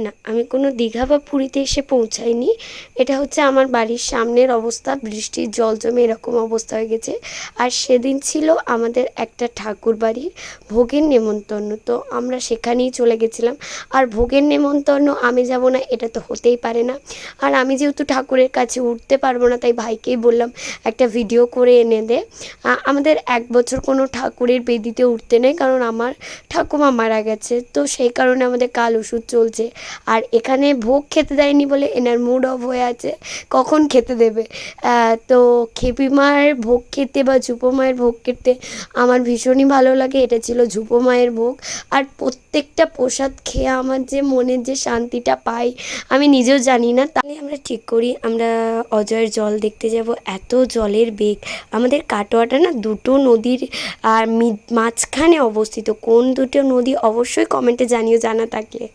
না, আমি কোনো দীঘা বা পুরীতে এসে পৌঁছাইনি। এটা হচ্ছে আমার বাড়ির সামনের অবস্থা, বৃষ্টির জল জমে এরকম অবস্থা হয়ে গেছে। আর সেদিন ছিল আমাদের একটা ঠাকুর বাড়ির ভোগের নেমন্তন্ন, তো আমরা সেখানেই চলে গেছিলাম। আর ভোগের নেমন্তন্ন আমি যাব না এটা তো হতেই পারে না। আর আমি যেহেতু ঠাকুরের কাছে উঠতে পারবো না, তাই ভাইকেই বললাম একটা ভিডিও করে এনে দে। আমাদের 1 বছর কোনো ঠাকুরের বেদিতে উঠতে নেই, কারণ আমার ঠাকুমা মারা গেছে, তো সেই কারণে আমাদের কাল ওষুধ চলছে। আর এখানে ভোগ খেতে দেয়নি বলে এনার মুড অফ হয়ে আছে, কখন খেতে দেবে। তো খেপি মায়ের ভোগ খেতে বা ঝুপো মায়ের ভোগ খেতে আমার ভীষণই ভালো লাগে। এটা ছিল ঝুপো মায়ের ভোগ। আর প্রত্যেকটা প্রসাদ খেয়ে আমার যে মনের যে শান্তিটা পাই আমি নিজেও জানি না। তাহলে আমরা ঠিক করি আমরা অজয়ের জল দেখতে যাব। এত জলের বেগ, আমাদের কাটোয়াটা না দুটো নদীর আর মাঝখানে অবস্থিত। কোন দুটো নদী অবশ্যই কমেন্টে জানিও জানা থাকলে।